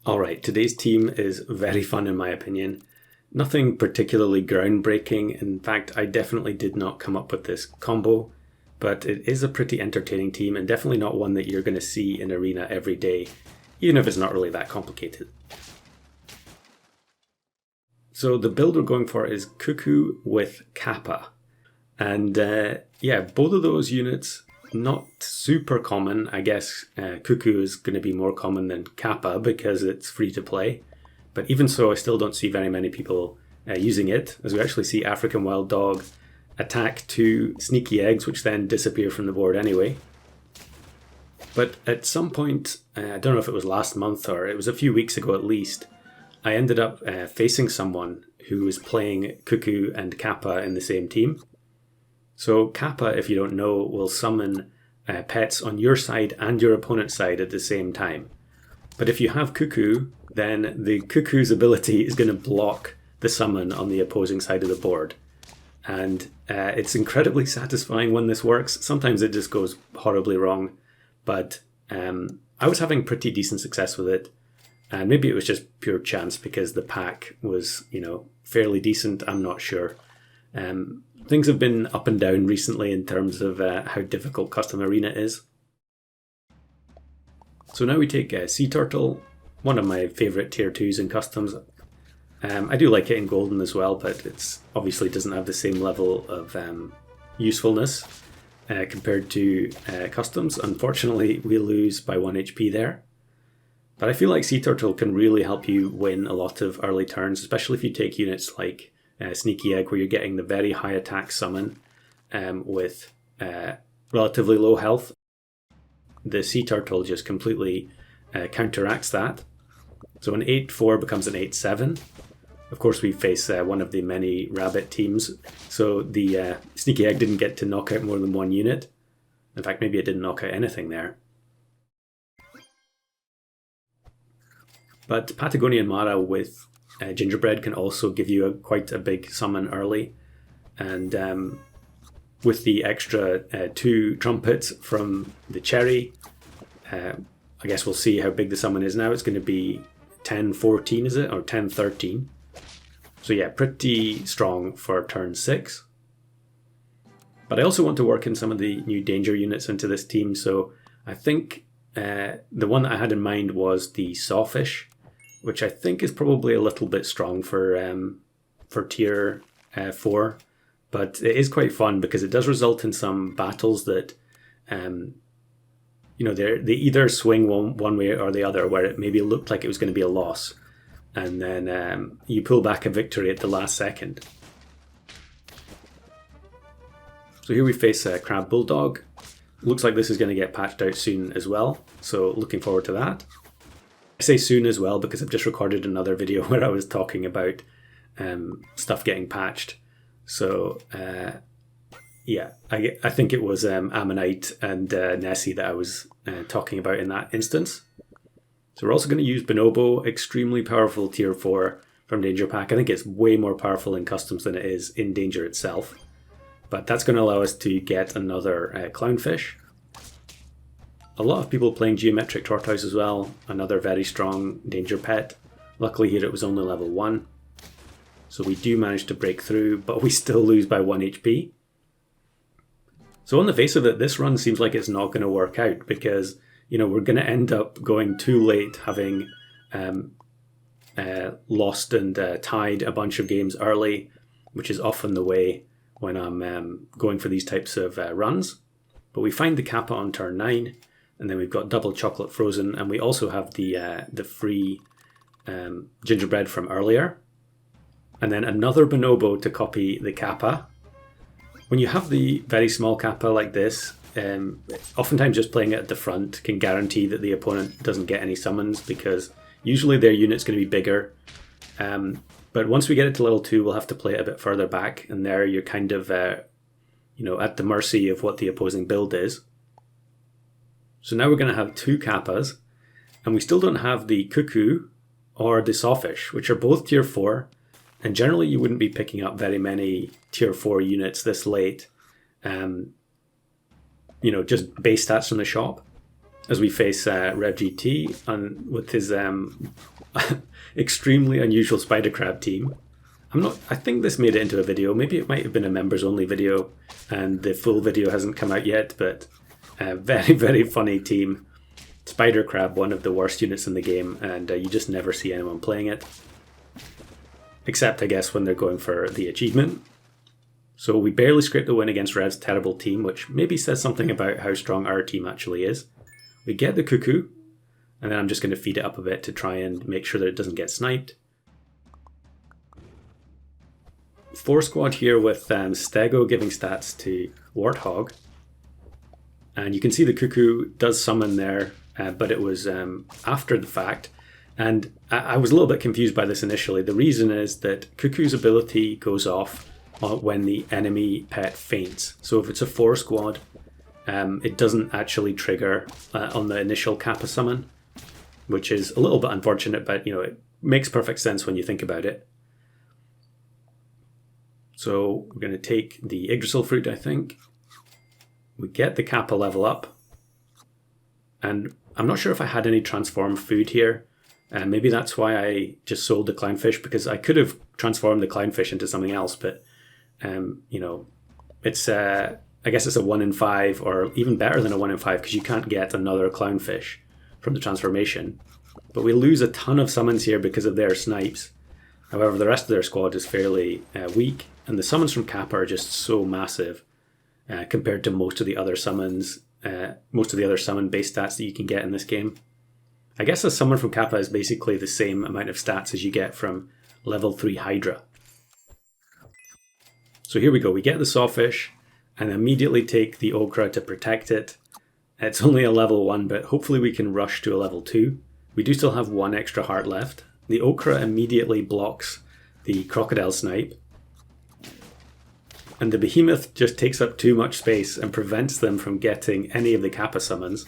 Alright, today's team is very fun in my opinion. Nothing particularly groundbreaking. In fact, I definitely did not come up with this combo, but it is a pretty entertaining team and definitely not one that you're going to see in Arena every day, even if it's not really that complicated. So the build we're going for is Cuckoo with Kappa. And yeah, both of those units, not super common. I guess Cuckoo is going to be more common than Kappa because it's free to play. But even so, I still don't see very many people using it, as we actually see African Wild Dog attack 2 sneaky eggs, which then disappear from the board anyway. But at some point, I don't know if it was last month or it was a few weeks ago at least, I ended up facing someone who was playing Cuckoo and Kappa in the same team. So Kappa, if you don't know, will summon pets on your side and your opponent's side at the same time. But if you have Cuckoo, then the Cuckoo's ability is going to block the summon on the opposing side of the board. And it's incredibly satisfying when this works. Sometimes it just goes horribly wrong. But I was having pretty decent success with it. And maybe it was just pure chance because the pack was, fairly decent. I'm not sure. Things have been up and down recently in terms of how difficult Custom Arena is. So now we take Sea Turtle, one of my favourite tier 2s in Customs. I do like it in Golden as well, but it obviously doesn't have the same level of usefulness compared to Customs. Unfortunately, we lose by 1 HP there. But I feel like Sea Turtle can really help you win a lot of early turns, especially if you take units like Sneaky Egg, where you're getting the very high attack summon with relatively low health. The Sea Turtle just completely counteracts that. So an 8-4 becomes an 8-7. Of course, we face one of the many rabbit teams, so the Sneaky Egg didn't get to knock out more than one unit. In fact, maybe it didn't knock out anything there. But Patagonian Mara with Gingerbread can also give you quite a big summon early. And with the extra 2 trumpets from the Cherry, I guess we'll see how big the summon is now. It's going to be 10-14, is it? Or 10-13. So yeah, pretty strong for turn 6. But I also want to work in some of the new danger units into this team. So I think the one that I had in mind was the Sawfish, which I think is probably a little bit strong for tier 4. But it is quite fun because it does result in some battles that, they either swing one way or the other, where it maybe looked like it was going to be a loss. And then you pull back a victory at the last second. So here we face Crab Bulldog. Looks like this is going to get patched out soon as well. So looking forward to that. I say soon as well because I've just recorded another video where I was talking about stuff getting patched. So yeah, I think it was Ammonite and Nessie that I was talking about in that instance. So we're also going to use Bonobo, extremely powerful tier 4 from Danger Pack. I think it's way more powerful in Customs than it is in Danger itself. But that's going to allow us to get another Clownfish. A lot of people playing Geometric Tortoise as well, another very strong Danger pet. Luckily here it was only level 1. So we do manage to break through, but we still lose by 1 HP. So on the face of it, this run seems like it's not going to work out because, we're going to end up going too late, having lost and tied a bunch of games early, which is often the way when I'm going for these types of runs. But we find the Kappa on turn 9, and then we've got double Chocolate Frozen, and we also have the free Gingerbread from earlier. And then another Bonobo to copy the Kappa. When you have the very small Kappa like this, oftentimes just playing it at the front can guarantee that the opponent doesn't get any summons because usually their unit's going to be bigger. But once we get it to level 2, we'll have to play it a bit further back, and there you're kind of at the mercy of what the opposing build is. So now we're going to have 2 Kappas, and we still don't have the Cuckoo or the Sawfish, which are both tier 4. And generally you wouldn't be picking up very many tier 4 units this late. Just base stats from the shop. as we face Rev GT with his extremely unusual spider crab team. I think this made it into a video. Maybe it might have been a members only video and the full video hasn't come out yet, but a very, very funny team. Spider crab, one of the worst units in the game, and you just never see anyone playing it. Except, I guess, when they're going for the achievement. So we barely scraped the win against Rev's terrible team, which maybe says something about how strong our team actually is. We get the Cuckoo, and then I'm just going to feed it up a bit to try and make sure that it doesn't get sniped. 4 squad here with Stego giving stats to Warthog. And you can see the Cuckoo does summon there, but it was after the fact. And I was a little bit confused by this initially. The reason is that Cuckoo's ability goes off when the enemy pet faints. So if it's a 4 squad, it doesn't actually trigger on the initial Kappa summon, which is a little bit unfortunate, but it makes perfect sense when you think about it. So we're going to take the Yggdrasil fruit, I think. We get the Kappa level up. And I'm not sure if I had any transformed food here. Maybe that's why I just sold the clownfish, because I could have transformed the clownfish into something else, but it's I guess it's a 1 in 5, or even better than a 1 in 5, because you can't get another clownfish from the transformation. But we lose a ton of summons here because of their snipes. However, the rest of their squad is fairly weak, and the summons from Kappa are just so massive compared to most of the other summons, most of the other summon base stats that you can get in this game. I guess a summon from Kappa is basically the same amount of stats as you get from level 3 Hydra. So here we go, we get the Sawfish and immediately take the Okra to protect it. It's only a level 1, but hopefully we can rush to a level 2. We do still have 1 extra heart left. The Okra immediately blocks the Crocodile Snipe. And the Behemoth just takes up too much space and prevents them from getting any of the Kappa summons.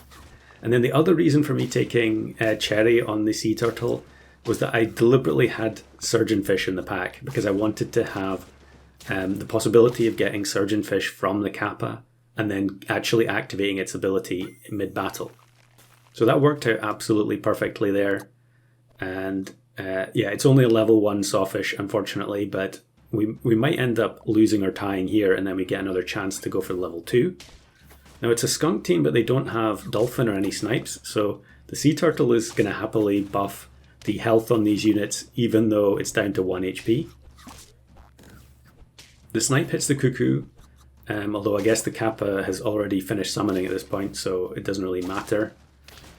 And then the other reason for me taking Cherry on the Sea Turtle was that I deliberately had Surgeonfish in the pack because I wanted to have the possibility of getting Surgeonfish from the Kappa and then actually activating its ability mid-battle. So that worked out absolutely perfectly there. And yeah, it's only a level 1 Sawfish, unfortunately, but we might end up losing or tying here, and then we get another chance to go for level 2. Now it's a skunk team, but they don't have dolphin or any snipes, so the Sea Turtle is going to happily buff the health on these units, even though it's down to 1 HP. The snipe hits the Cuckoo, although I guess the Kappa has already finished summoning at this point, so it doesn't really matter.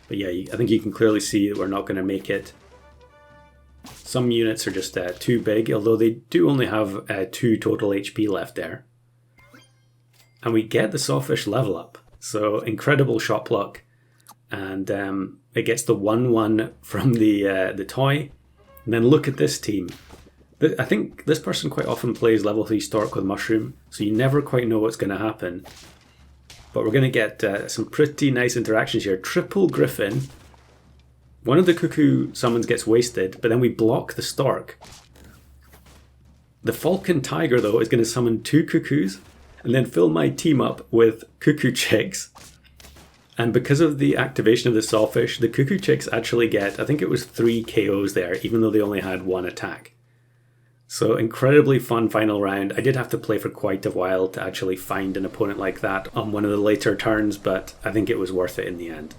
But yeah, I think you can clearly see that we're not going to make it. Some units are just too big, although they do only have 2 total HP left there. And we get the Sawfish level up, so incredible shot block. And it gets the 1-1 from the toy. And then look at this team. I think this person quite often plays level 3 Stork with Mushroom, so you never quite know what's going to happen. But we're going to get some pretty nice interactions here. Triple Griffin. One of the Cuckoo summons gets wasted, but then we block the Stork. The Falcon Tiger, though, is going to summon 2 Cuckoos and then fill my team up with Cuckoo Chicks. And because of the activation of the Sawfish, the Cuckoo Chicks actually get, I think it was 3 KOs there, even though they only had 1 attack. So incredibly fun final round. I did have to play for quite a while to actually find an opponent like that on one of the later turns, but I think it was worth it in the end.